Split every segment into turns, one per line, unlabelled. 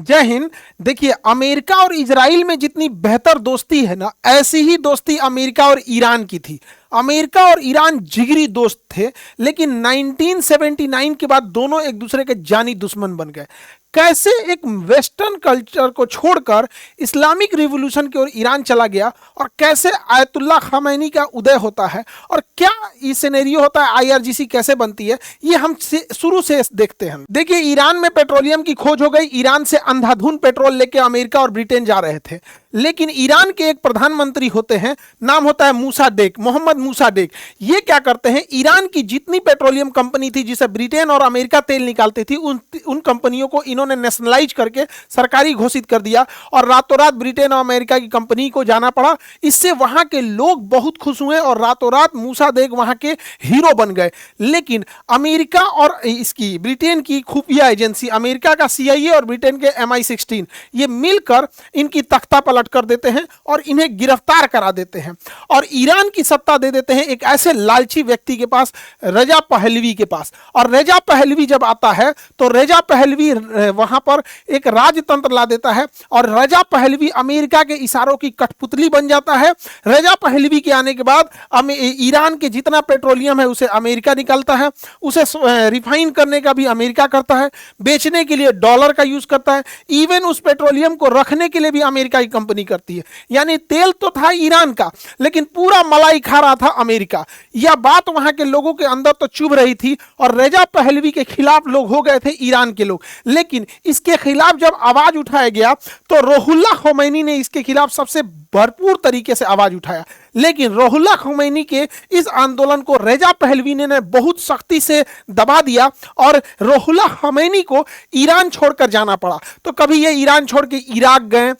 जय हिंद। देखिए, अमेरिका और इजराइल में जितनी बेहतर दोस्ती है ना, ऐसी ही दोस्ती अमेरिका और ईरान की थी। अमेरिका और ईरान जिगरी दोस्त थे, लेकिन 1979 के बाद दोनों एक दूसरे के जानी दुश्मन बन गए। कैसे एक वेस्टर्न कल्चर को छोड़कर इस्लामिक रिवॉल्यूशन की ओर ईरान चला गया, और कैसे आयतुल्ला खमैनी का उदय होता है, और क्या ये सिनेरियो होता है, आईआरजीसी कैसे बनती है, ये हम शुरू से देखते हैं। देखिए, ईरान में पेट्रोलियम की खोज हो गई। ईरान से अंधाधुन पेट्रोल लेके अमेरिका और ब्रिटेन जा रहे थे, लेकिन ईरान के एक प्रधानमंत्री होते हैं, नाम होता है मूसाडेक, मोहम्मद मूसाडेक। ये क्या करते हैं, ईरान की जितनी पेट्रोलियम कंपनी थी जिसे ब्रिटेन और अमेरिका तेल निकालती थी, उन कंपनियों को इन्होंने नेशनलाइज करके सरकारी घोषित कर दिया, और रातों रात ब्रिटेन और अमेरिका की कंपनी को जाना पड़ा। इससे वहां के लोग बहुत खुश हुए और रातों रात मूसाडेक वहां के हीरो बन गए। लेकिन अमेरिका और इसकी ब्रिटेन की खुफिया एजेंसी, अमेरिका का CIA और ब्रिटेन के MI16, ये मिलकर इनकी तख्ता पलट कर देते हैं और इन्हें गिरफ्तार करा देते हैं, और ईरान की सत्ता दे देते हैं एक ऐसे लालची व्यक्ति के पास, रजा पहलवी के पास। और रजा पहलवी जब आता है तो रजा पहलवी वहां पर एक राजतंत्र ला देता है, और रजा पहलवी अमेरिका के इशारों की कठपुतली बन जाता है। रजा पहलवी के आने के बाद ईरान के जितना पेट्रोलियम है उसे अमेरिका निकालता है, उसे रिफाइन करने का भी अमेरिका करता है, बेचने के लिए डॉलर का यूज करता है, इवन उस पेट्रोलियम को रखने के लिए भी अमेरिका की कंपनी करती है। यानी तेल तो था ईरान का, लेकिन पूरा मलाई खा रहा था अमेरिका। यह बात वहां के लोगों के अंदर तो चुभ रही थी, और रजा पहलवी के खिलाफ लोग हो गए थे ईरान के लोग। लेकिन इसके खिलाफ जब आवाज उठाया गया तो रूहुल्लाह खोमैनी ने इसके खिलाफ सबसे भरपूर तरीके से आवाज उठाया। लेकिन रूहुल्लाह खोमैनी के इस आंदोलन को रजा पहलवी ने बहुत सख्ती से दबा दिया, और रूहुल्लाह खोमैनी को ईरान छोड़कर जाना पड़ा। तो कभी ये ईरान छोड़ के इराक गए,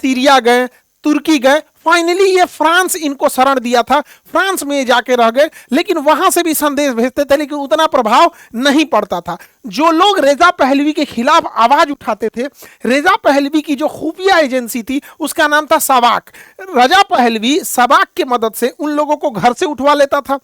सीरिया गए, तुर्की गए, फाइनली ये फ्रांस इनको शरण दिया था, फ्रांस में जाके रह गए। लेकिन वहां से भी संदेश भेजते थे, लेकिन उतना प्रभाव नहीं पड़ता था। जो लोग रजा पहलवी के खिलाफ आवाज उठाते थे, रजा पहलवी की जो खुफिया एजेंसी थी उसका नाम था सवाक। रजा पहलवी सवाक की मदद से उन लोगों को घर से उठवा लेता था,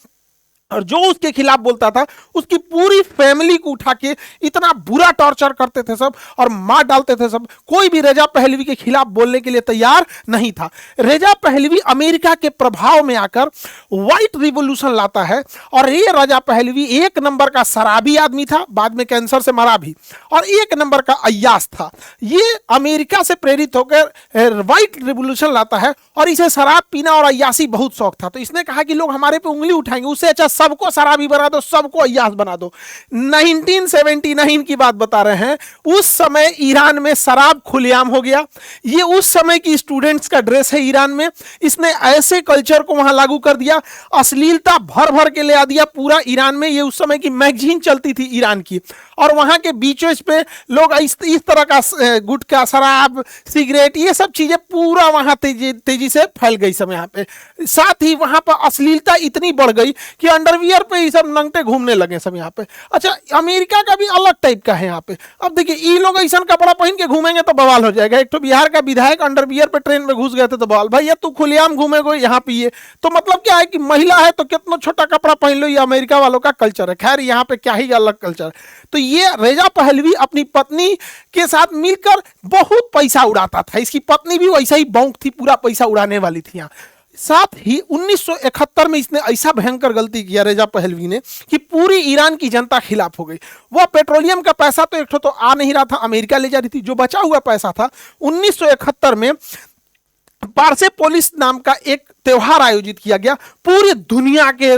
और जो उसके खिलाफ बोलता था उसकी पूरी फैमिली को उठा के इतना बुरा टॉर्चर करते थे सब, और मार डालते थे सब। कोई भी रजा पहलवी के खिलाफ बोलने के लिए तैयार नहीं था। रजा पहलवी अमेरिका के प्रभाव में आकर व्हाइट रिवॉल्यूशन लाता है, और ये रजा पहलवी एक नंबर का शराबी आदमी था, बाद में कैंसर से मरा भी, और एक नंबर का अय्याश था। ये अमेरिका से प्रेरित होकर व्हाइट रिवॉल्यूशन लाता है, और इसे शराब पीना और अय्याशी बहुत शौक था। तो इसने कहा कि लोग हमारे पे उंगली उठाएंगे, उससे अच्छा सबको शराबी बना दो, सबको अय्याश बना दो। 1979 की बात बता रहे हैं। उस समय ईरान में शराब खुलेआम हो गया। ये उस समय की स्टूडेंट्स का ड्रेस है ईरान में। इसने ऐसे कल्चर को वहां लागू कर दिया, अश्लीलता भर भर के ले आ दिया पूरा ईरान में। ये उस समय की मैगजीन चलती थी ईरान की, और वहां के बीचों पे लोग इस तरह का गुटखा, शराब, सिगरेट, ये सब चीजें पूरा वहां तेजी से फैल गई सब यहाँ पे। साथ ही वहां पर अश्लीलता इतनी बढ़ गई कि अंडरवियर पे ही सब नंगटे घूमने लगे सब यहाँ पे। अच्छा, अमेरिका का भी अलग टाइप का है यहाँ पे। अब देखिए, ये लोग ऐसा कपड़ा पहन के घूमेंगे तो बवाल हो जाएगा। एक तो बिहार का विधायक अंडरवियर पे ट्रेन में घुस गए थे तो बवाल, भैया तू खुलेआम घूमेगो यहाँ पे। ये तो मतलब क्या है कि महिला है तो कितना छोटा कपड़ा पहन लो, ये अमेरिका वालों का कल्चर है। खैर, यहाँ पे क्या ही अलग कल्चर। तो ये रजा पहलवी अपनी पत्नी के साथ मिलकर बहुत पैसा उड़ाता था। इसकी पत्नी भी वैसा ही बौंक थी, पूरा पैसा उड़ाने वाली थी यहाँ। साथ ही 1971 में इसने ऐसा भयंकर गलती किया रजा पहलवी ने कि पूरी ईरान की जनता खिलाफ हो गई। वो पेट्रोलियम का पैसा तो एक तो आ नहीं रहा था, अमेरिका ले जा रही थी। जो बचा हुआ पैसा था, 1971 में पार्सेपोलिस नाम का एक त्योहार आयोजित किया गया। पूरी दुनिया के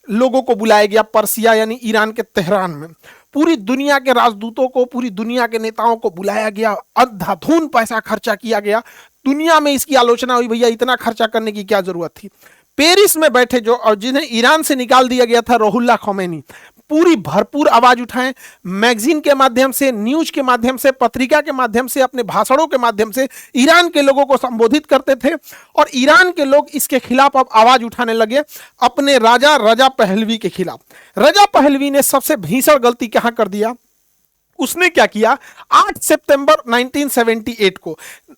लोगों को बुलाया गया पर्सिया यानी ईरान के तेहरान में। पूरी दुनिया के राजदूतों को, पूरी दुनिया के नेताओं को बुलाया गया। अंधाधुन पैसा खर्चा किया गया। दुनिया में इसकी आलोचना हुई, भैया इतना खर्चा करने की क्या जरूरत थी। पेरिस में बैठे जो, और जिन्हें ईरान से निकाल दिया गया था, रूहुल्लाह खोमैनी, पूरी भरपूर आवाज उठाएं। मैगजीन के माध्यम से, न्यूज के माध्यम से, पत्रिका के माध्यम से, अपने भाषणों के माध्यम से ईरान के लोगों को संबोधित करते थे, और ईरान के लोग इसके खिलाफ अब आवाज उठाने लगे अपने राजा रजा पहलवी के खिलाफ। रजा पहलवी ने सबसे भीषण गलती कहां कर दिया, उसने क्या किया, 8 सितंबर 1978 को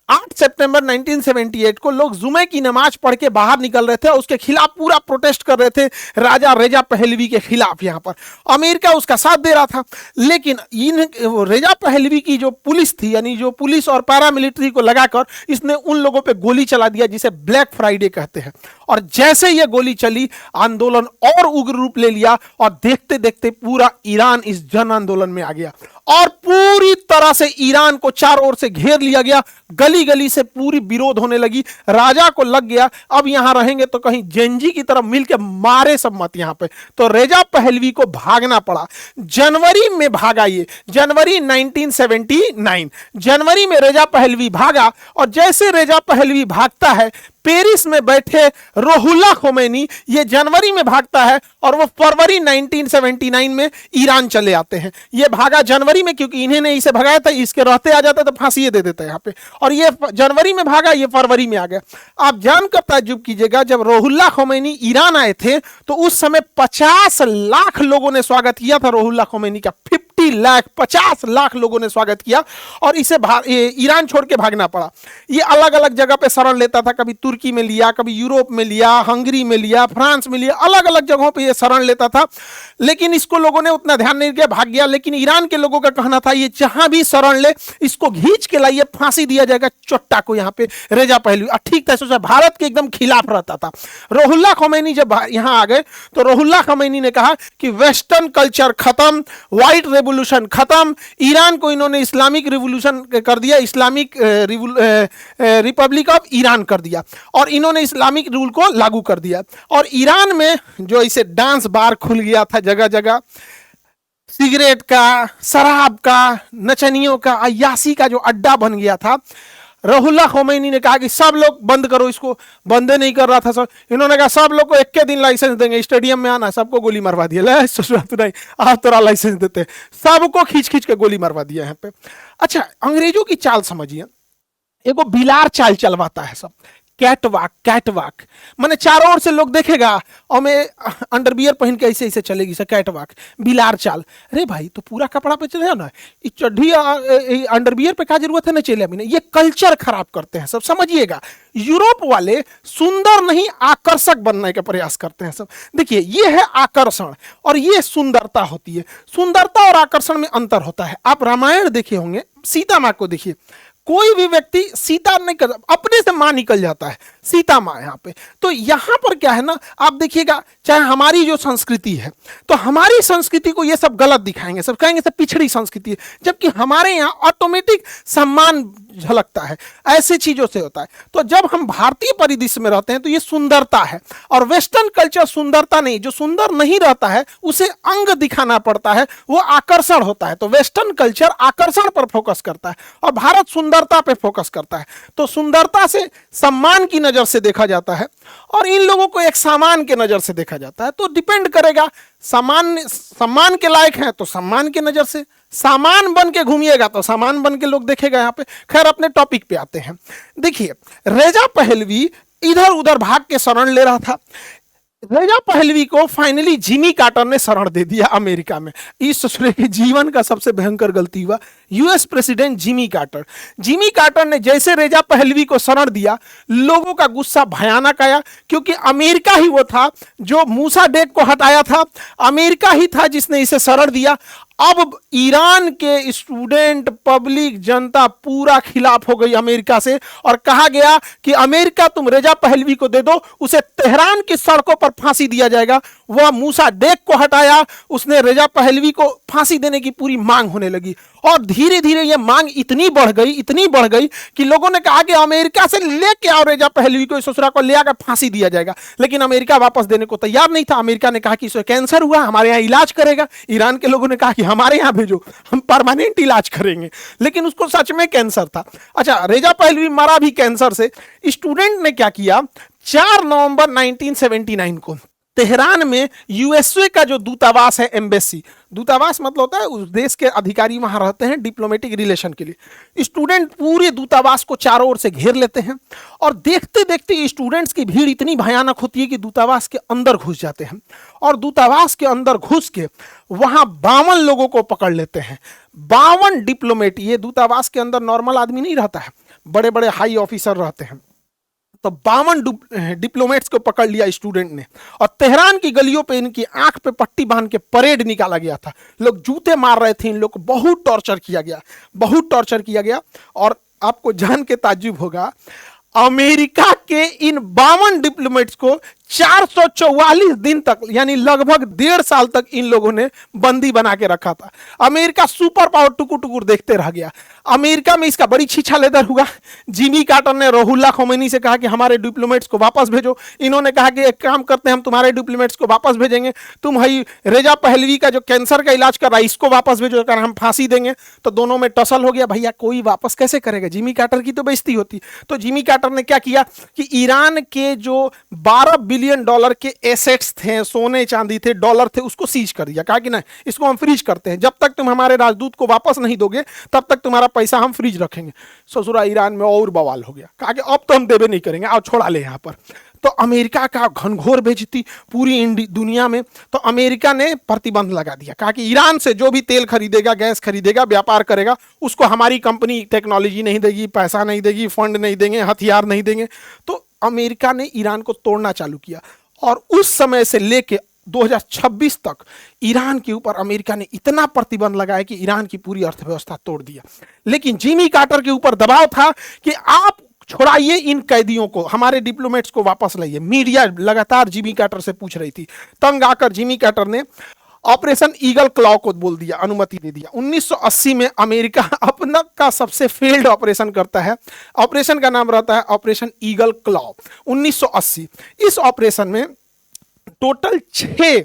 8 सितंबर 1978 को लोग जुमे की नमाज पढ़ के बाहर निकल रहे थे, उसके खिलाफ पूरा प्रोटेस्ट कर रहे थे, राजा रेजा पहलवी के खिलाफ। यहां पर अमेरिका उसका साथ दे रहा था, लेकिन इन रेजा पहलवी की जो पुलिस थी, यानी जो पुलिस और पैरामिलिट्री को लगाकर इसने उन लोगों पे गोली चला दिया जिसे ब्लैक फ्राइडे कहते हैं। और जैसे यह गोली चली, आंदोलन और उग्र रूप ले लिया और देखते देखते पूरा ईरान इस जन आंदोलन में आ गया और पूरी तरह से ईरान को चारों ओर से घेर लिया गया। गली गली से पूरी विरोध होने लगी। राजा को लग गया अब यहां रहेंगे तो कहीं जेंजी की तरफ मिलके मारे सब मत यहां पे। तो रेजा पहलवी को भागना पड़ा। जनवरी में भागा, ये जनवरी 1979 जनवरी में रेजा पहलवी भागा। और जैसे रेजा पहलवी भागता है, पेरिस में बैठे रुहुल्लाह खोमैनी ये जनवरी में भागता है और वो फरवरी 1979 में ईरान चले आते हैं। ये भागा जनवरी में क्योंकि इन्हें ने इसे भगाया था, इसके रहते आ जाता तो फांसी दे देता यहाँ पे। और ये जनवरी में भागा, ये फरवरी में आ गया। आप जानकर ताज्जुब कीजिएगा, जब रुहुल्लाह खोमैनी ईरान आए थे तो उस समय 50 लाख लोगों ने स्वागत किया था रुहुल्लाह खोमैनी का। 50 लाख 50 लाख लोगों ने स्वागत किया और इसे ईरान छोड़ के भागना पड़ा। ये अलग अलग जगह पे शरण लेता था, कभी तुर्की में लिया, कभी यूरोप में लिया, हंगरी में लिया, फ्रांस में लिया, अलग अलग जगहों पे ये शरण लेता था। लेकिन इसको लोगों ने उतना ध्यान नहीं दिया, भाग गया। लेकिन ईरान के लोगों का कहना था ये जहां भी शरण ले इसको खींच के लाइए, फांसी दिया जाएगा चोट्टा को। यहाँ पे रेजा पहलवी ठीक था, सोचा भारत के एकदम खिलाफ रहता था। रुहुल्लाह खोमैनी जब यहां आ गए तो रुहुल्लाह खोमैनी ने कहा कि वेस्टर्न कल्चर खत्म, व्हाइट रेवोल्यूशन खत्म। ईरान को इन्होंने इस्लामिक रिवोल्यूशन कर दिया, इस्लामिक रिपब्लिक ऑफ ईरान कर दिया और इन्होंने इस्लामिक रूल को लागू कर दिया। और ईरान में जो इसे डांस बार खुल गया था, जगह जगह सिगरेट का, शराब का, नचनियों का, अय्यासी का जो अड्डा बन गया था। रुहुल्लाह खोमैनी ने कहा कि सब लोग बंद करो, इसको बंद नहीं कर रहा था सब। इन्होंने कहा सब लोग को एक के दिन लाइसेंस देंगे, स्टेडियम में आना, सबको गोली मरवा दिया। नहीं, आप तेरा लाइसेंस देते, सबको खींच खींच के गोली मरवा दिया यहाँ पे। अच्छा, अंग्रेजों की चाल समझिए, एगो बिलार चाल चलवाता है सब, कैटवाक माने चारों ओर से लोग देखेगा और मैं अंडरवियर पहन के ऐसे ऐसे चलेगी सर, कैटवाक बिलार चाल। अरे भाई तो पूरा कपड़ा पे चले ना, चड्ढी अंडरवियर पे क्या जरूरत है ना चले अभी। ये कल्चर खराब करते हैं सब, समझिएगा। यूरोप वाले सुंदर नहीं आकर्षक बनने का प्रयास करते हैं सब। देखिए ये है आकर्षण और ये सुंदरता होती है। सुंदरता और आकर्षण में अंतर होता है। आप रामायण देखे होंगे, सीता माँ को देखिए, कोई भी व्यक्ति सीता नहीं कर, अपने से मां निकल जाता है, सीता मां यहाँ पे। तो यहाँ पर क्या है ना, आप देखिएगा, चाहे हमारी जो संस्कृति है तो हमारी संस्कृति को ये सब गलत दिखाएंगे, सब कहेंगे सब पिछड़ी संस्कृति है, जबकि हमारे यहाँ ऑटोमेटिक सम्मान झलकता है, ऐसे चीजों से होता है। तो जब हम भारतीय परिदृश्य में रहते हैं तो ये सुंदरता है। और वेस्टर्न कल्चर सुंदरता नहीं, जो सुंदर नहीं रहता है उसे अंग दिखाना पड़ता है, वो आकर्षण होता है। तो वेस्टर्न कल्चर आकर्षण पर फोकस करता है और भारत सुंदरता पे फोकस करता है। तो सुंदरता से सम्मान की नजर से देखा जाता है और इन लोगों को एक सामान के नजर से देखा जाता है। तो डिपेंड करेगा, सम्मान के लायक है तो सम्मान के नजर से, सामान बन के घूमिएगा तो सामान बन के लोग देखेगा यहाँ पे। खैर अपने टॉपिक पे आते हैं। देखिए रेजा पहलवी इधर उधर भाग के शरण ले रहा था। रेजा पहलवी को फाइनली जिमी कार्टर ने शरण दे दिया अमेरिका में। इस ससुरे के जीवन का सबसे भयंकर गलती हुआ। यूएस प्रेसिडेंट जिमी कार्टर ने जैसे रेजा पहलवी को शरण दिया, लोगों का गुस्सा भयानक आया, क्योंकि अमेरिका ही वो था जो मूसा डेक को हटाया था, अमेरिका ही था जिसने इसे शरण दिया। अब ईरान के स्टूडेंट, पब्लिक, जनता पूरा खिलाफ हो गई अमेरिका से और कहा गया कि अमेरिका तुम रेजा पहलवी को दे दो, उसे तेहरान की सड़कों पर फांसी दिया जाएगा। वह मूसा डेक को हटाया, उसने रेजा पहलवी को फांसी देने की पूरी मांग होने लगी और धीरे धीरे यह मांग इतनी बढ़ गई कि लोगों ने कहा कि अमेरिका से लेके आओ रेजा पहलवी को, इस ससुरा को ले आकर फांसी दिया जाएगा। लेकिन अमेरिका वापस देने को तैयार नहीं था। अमेरिका ने कहा कि इसे कैंसर हुआ, हमारे यहाँ इलाज करेगा। ईरान के लोगों ने कहा कि हमारे यहाँ भेजो, हम परमानेंट इलाज करेंगे। लेकिन उसको सच में कैंसर था। अच्छा, रेजा पहलवी मरा भी कैंसर से। स्टूडेंट ने क्या किया, 4 नवंबर 1979 को तेहरान में यूएसए का जो दूतावास है, एम्बेसी, दूतावास मतलब होता है उस देश के अधिकारी वहां रहते हैं डिप्लोमेटिक रिलेशन के लिए। स्टूडेंट पूरे दूतावास को चारों ओर से घेर लेते हैं और देखते देखते स्टूडेंट्स की भीड़ इतनी भयानक होती है कि दूतावास के अंदर घुस जाते हैं और दूतावास के अंदर घुस के वहां 52 लोगों को पकड़ लेते हैं। 52 डिप्लोमेट, ये दूतावास के अंदर नॉर्मल आदमी नहीं रहता है, बड़े बड़े हाई ऑफिसर रहते हैं, तो 52 डिप्लोमेट्स को पकड़ लिया स्टूडेंट ने, और तेहरान की गलियों पे इनकी आंख पे पट्टी बांध के परेड निकाला गया था। लोग जूते मार रहे थे, इन लोग को बहुत टॉर्चर किया गया, बहुत टॉर्चर किया गया। और आपको जान के ताज्जुब होगा, अमेरिका के इन 52 डिप्लोमेट्स को 444 दिन तक, यानी लगभग 1.5 साल तक इन लोगों ने बंदी बना के रखा था। अमेरिका सुपर पावर टुकुर टुकुर देखते रह गया। अमेरिका में इसका बड़ी छीछा लेदर हुआ। जिमी कार्टर ने रुहुल्लाह खोमेनी से कहा कि हमारे डिप्लोमेट्स को वापस भेजो। इन्होंने कहा कि एक काम करते हैं, हम तुम्हारे डिप्लोमेट्स को वापस भेजेंगे, तुम हई रेजा पहलवी का जो कैंसर का इलाज कर रहा है इसको वापस भेजो, कारण हम फांसी देंगे। तो दोनों में टसल हो गया। भैया कोई वापस कैसे करेगा, जिमी कार्टर की तो बेइज्जती होती। तो जिमी कार्टर ने क्या किया कि ईरान के जो 12 बिलियन डॉलर के एसेट्स थे, सोने चांदी थे, डॉलर थे, उसको सीज कर दिया। कहा कि नहीं, इसको हम फ्रीज करते हैं, जब तक तुम हमारे राजदूत को वापस नहीं दोगे तब तक तुम्हारा पैसा हम फ्रीज रखेंगे। ससुरा ईरान में और बवाल हो गया। कहा कि अब तो हम देवे नहीं करेंगे, आओ छोड़ा ले यहां पर। तो अमेरिका का घनघोर बेइज्जती पूरी दुनिया में। तो अमेरिका ने प्रतिबंध लगा दिया, कहा कि ईरान से जो भी तेल खरीदेगा, गैस खरीदेगा, व्यापार करेगा, उसको हमारी कंपनी टेक्नोलॉजी नहीं देगी, पैसा नहीं देगी, फंड नहीं देंगे, हथियार नहीं देंगे। तो अमेरिका ने ईरान को तोड़ना चालू किया, और उस समय से लेके 2026 तक ईरान के ऊपर अमेरिका ने इतना प्रतिबंध लगाया कि ईरान की पूरी अर्थव्यवस्था तोड़ दिया। लेकिन जिमी कार्टर के ऊपर दबाव था कि आप छोड़ाइए इन कैदियों को, हमारे डिप्लोमेट्स को वापस लाइए। मीडिया लगातार जिमी कार्टर से पूछ रही थी। तंग आकर जिमी कार्टर ने ऑपरेशन ईगल क्लॉ को बोल दिया, अनुमति दे दिया। 1980 में अमेरिका अपना का सबसे फेल्ड ऑपरेशन करता है। ऑपरेशन का नाम रहता है ऑपरेशन ईगल क्लॉ। 1980 इस ऑपरेशन में टोटल 6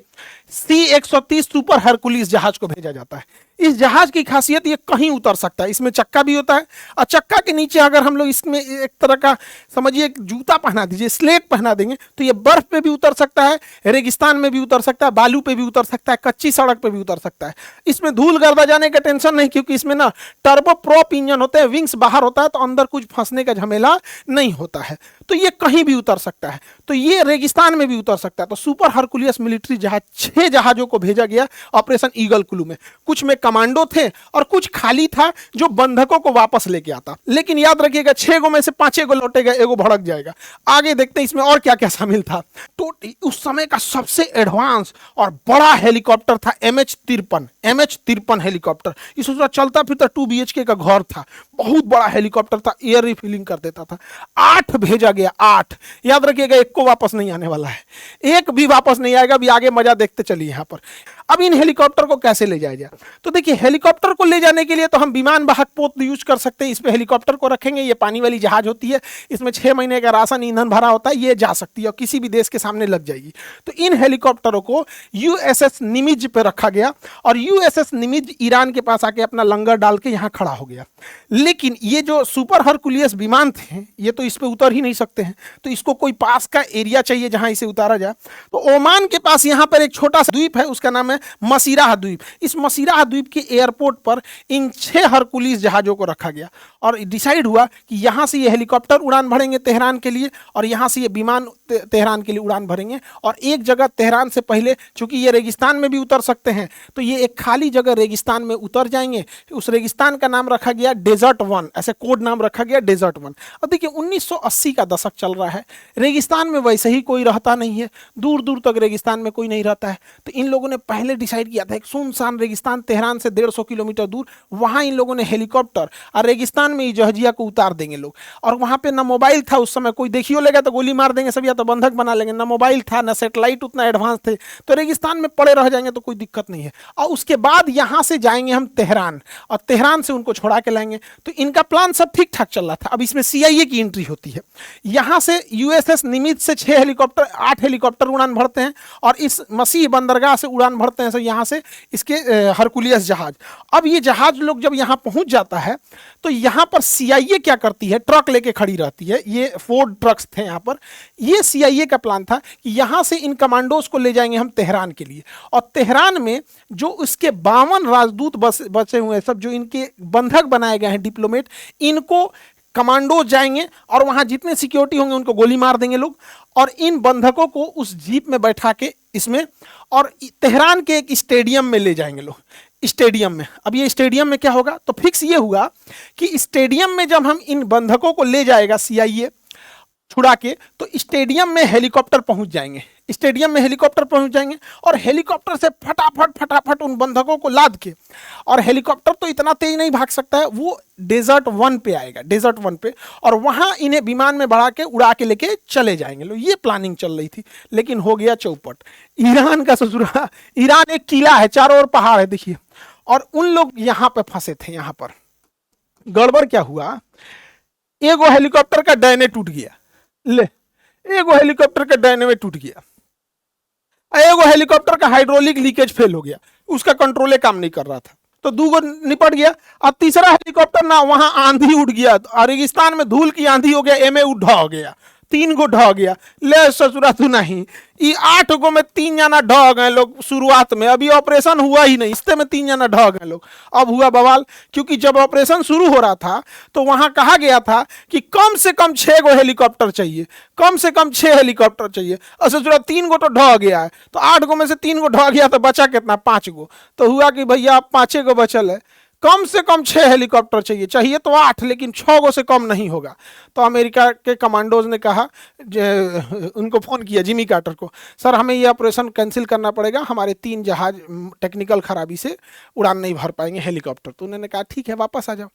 C-130 सुपर हरकुलिस जहाज को भेजा जाता है। इस जहाज की खासियत ये कहीं उतर सकता है, इसमें चक्का भी होता है, और चक्का के नीचे अगर हम लोग इसमें एक तरह का समझिए जूता पहना दीजिए, स्लेट पहना देंगे, तो ये बर्फ पे भी उतर सकता है, रेगिस्तान में भी उतर सकता है, बालू पे भी उतर सकता है, कच्ची सड़क पे भी उतर सकता है। इसमें धूल गर्दा जाने का टेंशन नहीं, क्योंकि इसमें ना टर्बो प्रोप इंजन होते हैं, विंग्स बाहर होता है, तो अंदर कुछ फंसने का झमेला नहीं होता है। तो ये कहीं भी उतर सकता है, तो ये रेगिस्तान में भी उतर सकता है। तो सुपर हरकुलियस मिलिट्री जहाज 6 जहाजों को भेजा गया ऑपरेशन ईगल क्लू में। कुछ में कमांडो थे और कुछ खाली था जो बंधकों को वापस लेके आता। लेकिन याद रखिएगा 6 गो में से 5 गो लौटेगा, एगो भड़क जाएगा। आगे देखते हैं इसमें और क्या क्या शामिल था। तो उस समय का सबसे एडवांस और बड़ा हेलीकॉप्टर था MH-53 हेलीकॉप्टर। इस चलता फिरता 2 BHK का घर था, बहुत बड़ा हेलीकॉप्टर था, एयर रिफिलिंग कर देता था। 8 भेजा गया, 8। याद रखिएगा एक को वापस नहीं आने वाला है, एक भी वापस नहीं आएगा। भी आगे मजा देखते चलिए यहां पर। अब इन हेलीकॉप्टर को कैसे ले जाया जाए, तो देखिए हेलीकॉप्टर को ले जाने के लिए तो हम विमान वाहक पोत यूज कर सकते हैं। इस पे हेलीकॉप्टर को रखेंगे, ये पानी वाली जहाज होती है, इसमें 6 महीने का राशन ईंधन भरा होता है, ये जा सकती है और किसी भी देश के सामने लग जाएगी। तो इन हेलीकॉप्टरों को USS निमिज पे रखा गया, और USS निमिज ईरान के पास आके अपना लंगर डाल के यहाँ खड़ा हो गया। लेकिन ये जो सुपर हरकुलियस विमान थे, ये तो इस पे उतर ही नहीं सकते हैं, तो इसको कोई पास का एरिया चाहिए जहां इसे उतारा जाए। तो ओमान के पास यहाँ पर एक छोटा सा द्वीप है, उसका नाम है मसीराह द्वीप। इस मसीराह द्वीप के एयरपोर्ट पर इन 6 हरकुलिस जहाजों को रखा गया, और डिसाइड हुआ कि यहां से ये हेलीकॉप्टर उड़ान भरेंगे तेहरान के लिए, और यहां से ये विमान तेहरान के लिए उड़ान भरेंगे। और एक जगह तेहरान से पहले, चूंकि ये रेगिस्तान में भी उतर सकते हैं, तो ये एक खाली जगह रेगिस्तान में उतर जाएंगे। उस रेगिस्तान का नाम रखा गया डेजर्ट 1, ऐसे कोड नाम रखा गया डेजर्ट 1। अब देखिए 1980 का दशक चल रहा है, रेगिस्तान में वैसे ही कोई रहता नहीं है, दूर दूर तक रेगिस्तान में कोई नहीं रहता है। तो इन लोगों ने पहले डिसाइड किया था एक सुनसान रेगिस्तान तेहरान से 150 किलोमीटर दूर, वहां इन लोगों ने हेलीकॉप्टर और रेगिस्तान में जहाजिया को उतार देंगे लोग। और वहां पे ना मोबाइल था उस समय, कोई देखियो लेगा तो गोली मार देंगे सब, या तो बंधक बना लेंगे। ना मोबाइल था, ना सैटेलाइट उतना एडवांस थे, तो रेगिस्तान में पड़े रह जाएंगे तो कोई दिक्कत नहीं है। और उसके बाद यहां से जाएंगे हम तेहरान, और तेहरान से उनको छोड़ा के लाएंगे। तो इनका प्लान सब ठीक ठाक चल रहा था। अब इसमें CIA की एंट्री होती है। यहां से USS निमिज से 8 हेलीकॉप्टर उड़ान भरते हैं, और इस मसीह बंदरगाह से उड़ान भरते हैं यहां से इसके हरकुलियस जहाज। अब ये जहाज लोग जब यहां पहुंच जाता है, तो यहां पर CIA क्या करती है, ट्रक लेके खड़ी रहती है। ये फोर्ड ट्रक्स थे यहां पर। ये CIA का प्लान था कि यहां से इन कमांडोज को ले जाएंगे हम तेहरान के लिए, और तेहरान में जो उसके 52 राजदूत बचे हुए हैं, सब जो इनके बंधक बनाए गए हैं डिप्लोमेट, इनको कमांडो जाएंगे और वहां जितने सिक्योरिटी होंगे उनको गोली मार देंगे लोग, और इन बंधकों को उस जीप में बैठा के इसमें और तेहरान के एक स्टेडियम में ले जाएंगे लोग। स्टेडियम में। अब ये स्टेडियम में क्या होगा, तो फिक्स ये हुआ कि स्टेडियम में जब हम इन बंधकों को ले जाएगा CIA छुड़ा के, तो स्टेडियम में हेलीकॉप्टर पहुंच जाएंगे, स्टेडियम में हेलीकॉप्टर पहुंच जाएंगे और हेलीकॉप्टर से फटाफट फटाफट उन बंधकों को लाद के, और हेलीकॉप्टर तो इतना तेज नहीं भाग सकता है, वो डेजर्ट 1 पे आएगा, डेजर्ट 1 पे, और वहां इन्हें विमान में बढ़ा के उड़ा के लेके चले जाएंगे लोग। ये प्लानिंग चल रही थी, लेकिन हो गया चौपट। ईरान का ससुरा, ईरान एक किला है, चारों ओर पहाड़ है देखिए, और उन लोग यहां पे फंसे थे। यहां पर गड़बड़ क्या हुआ, एगो हेलीकॉप्टर का डैने टूट गया, ले एगो हेलीकॉप्टर का डायनेमिक टूट गया, एगो हेलीकॉप्टर का हाइड्रोलिक लीकेज फेल हो गया, उसका कंट्रोले काम नहीं कर रहा था, तो दूगो निपट गया। अब तीसरा हेलीकॉप्टर ना, वहां आंधी उड़ गया, रेगिस्तान में धूल की आंधी हो गया, एमे ढह गया, 3 गो ढह गया। ले ससुरा तू नहीं, ये 8 गो में 3 जना ढह गए लोग शुरुआत में, अभी ऑपरेशन हुआ ही नहीं, इससे में 3 जना ढह गए लोग। अब हुआ बवाल, क्योंकि जब ऑपरेशन शुरू हो रहा था तो वहां कहा गया था कि कम से कम 6 गो हेलीकॉप्टर चाहिए, कम से कम 6 हेलीकॉप्टर चाहिए, और ससुरा 3 गो तो ढह गया है, तो 8 गो में से 3 गो ढह गया, तो बचा कितना, 5 गो। तो हुआ कि भैया अब 5 गो बचल है, कम से कम 6 हेलीकॉप्टर चाहिए, चाहिए तो 8, लेकिन 6 गो से कम नहीं होगा। तो अमेरिका के कमांडोज ने कहा, उनको फ़ोन किया जिमी कार्टर को, सर हमें ये ऑपरेशन कैंसिल करना पड़ेगा, हमारे 3 जहाज टेक्निकल खराबी से उड़ान नहीं भर पाएंगे हेलीकॉप्टर। तो उन्होंने कहा ठीक है वापस आ जाओ।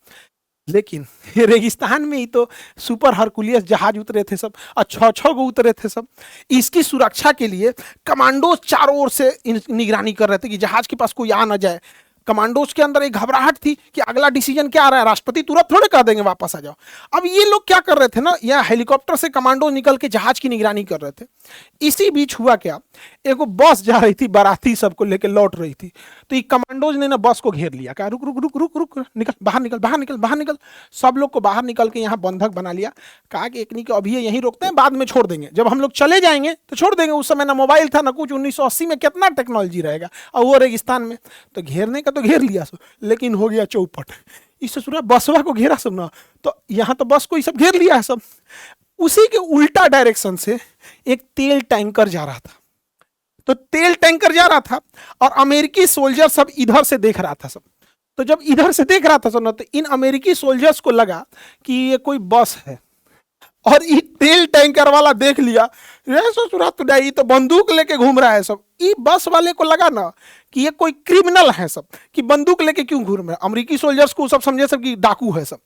लेकिन रेगिस्तान में ही तो सुपर हरकुलियस जहाज उतरे थे सब, और 6-6 गो उतरे थे सब। इसकी सुरक्षा के लिए कमांडोज चारों ओर से निगरानी कर रहे थे कि जहाज के पास कोई आ ना जाए। कमांडोज के अंदर एक घबराहट थी कि अगला डिसीजन क्या आ रहा है, राष्ट्रपति तुरंत थोड़े कह देंगे वापस आ जाओ। अब ये लोग क्या कर रहे थे ना, यह हेलीकॉप्टर से कमांडो निकल के जहाज की निगरानी कर रहे थे। इसी बीच हुआ क्या, एगो बस जा रही थी, बाराती सबको लेके लौट रही थी, तो ये कमांडोज ने ना बस को घेर लिया, कहा रुक रुक रुक रुक रुक, निकल बाहर निकल बाहर निकल बाहर निकल। सब लोग को बाहर निकल के यहाँ बंधक बना लिया, कहा कि एक को अभी यहीं रोकते हैं, बाद में छोड़ देंगे, जब हम लोग चले जाएंगे तो छोड़ देंगे। उस समय ना मोबाइल था ना कुछ, 1980 में कितना टेक्नोलॉजी रहेगा, और वो रेगिस्तान में, तो घेरने का तो घेर लिया सो, लेकिन हो गया चौपट। इस ससुरा बसवा को घेरा सब ना, तो यहाँ तो बस को ही सब घेर लिया है सब। उसी के उल्टा डायरेक्शन से एक तेल टैंकर जा रहा था, तो तेल टैंकर जा रहा था और अमेरिकी सोल्जर सब इधर से देख रहा था सब। तो जब इधर से देख रहा था सब ना, तो इन अमेरिकी सोल्जर्स को लगा कि ये कोई बस है, और ये तेल टैंकर वाला देख लिया, ससुरा तो ये तो बंदूक लेके घूम रहा है सब। ये बस वाले को लगा ना कि ये कोई क्रिमिनल है सब, कि बंदूक लेके क्यों घूम रहा है। अमेरिकी सोल्जर्स को सब समझे सब कि डाकू है सब।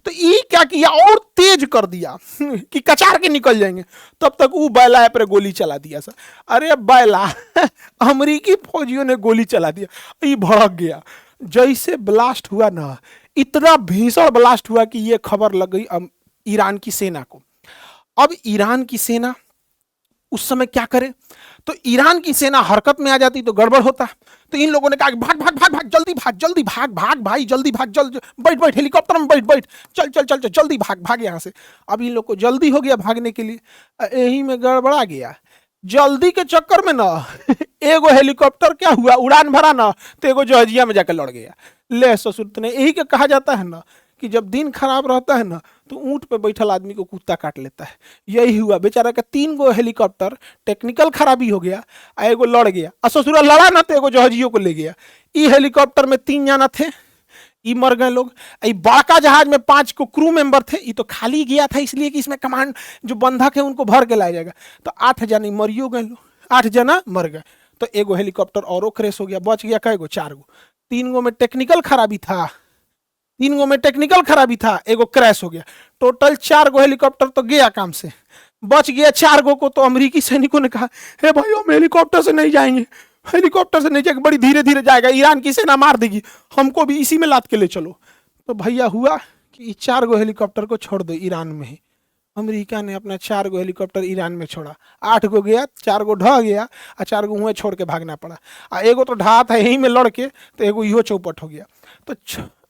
तो ये क्या किया, और तेज कर दिया कि कचार के निकल जाएंगे। तब तक वो बैला पर गोली चला दिया सर। अरे बैला अमेरिकी फौजियों ने गोली चला दिया, ये भड़क गया। जैसे ब्लास्ट हुआ ना, इतना भीषण ब्लास्ट हुआ कि ये खबर लग गई ईरान की सेना को। अब ईरान की सेना उस समय क्या करे, तो ईरान की सेना हरकत में आ जाती तो गड़बड़ होता। तो इन लोगों ने कहा भाग भाग भाग भाग, जल्दी भाग, जल्दी भाग भाग भाई, जल्दी भाग, जल्दी बैठ बैठ हेलीकॉप्टर में बैठ बैठ, चल चल चल चल जल्दी भाग भाग यहाँ से। अब इन लोग को जल्दी हो गया भागने के लिए, यही में गड़बड़ा गया। जल्दी के चक्कर में ना एगो हेलीकॉप्टर क्या हुआ, उड़ान भरा ना, तो एगो जहाजिया में जाकर लड़ गया। ले ससुर ने, यही के कहा जाता है ना कि जब दिन खराब रहता है ना, तो ऊंट पे बैठल आदमी को कुत्ता काट लेता है। यही हुआ, बेचारा का 3 गो हेलीकॉप्टर टेक्निकल खराबी हो गया, एगो लड़ गया, और ससुरा लड़ा ना तो एगो जहाजियों को ले गया। ई हेलीकॉप्टर में 3 जना थे, ई मर गए लोग। ई बड़का जहाज में 5 को क्रू मेंबर थे, ई तो खाली गया था इसलिए कि इसमें कमांड जो बंधक है उनको भर के लाया जाएगा। तो 8 जने मरियो गए लोग, 8 जना मर गए। तो एगो हेलीकॉप्टर औरों क्रैश हो गया, बच गया कएगो, 4 गो। 3 गो में टेक्निकल खराबी था, 3 गो में टेक्निकल खराबी था, एगो क्रैश हो गया। टोटल 4 गो हेलीकॉप्टर तो गया काम से, बच गया 4 गो को। तो अमेरिकी सैनिकों ने कहा, हे भाई हम हेलीकॉप्टर से नहीं जाएंगे, हेलीकॉप्टर से नहीं जाएंगे, बड़ी धीरे धीरे जाएगा, ईरान की सेना मार देगी, हमको भी इसी में लाद के ले चलो। तो भैया हुआ कि 4 गो हेलीकॉप्टर को छोड़ दो ईरान में ही। अमेरिका ने अपना 4 गो हेलीकॉप्टर ईरान में छोड़ा, 8 गो गया, 4 गो ढह गया, और 4 गो हुए छोड़ के भागना पड़ा। और एगो तो ढहा था यहीं में लड़ के, तो एगो इहो चौपट हो गया। तो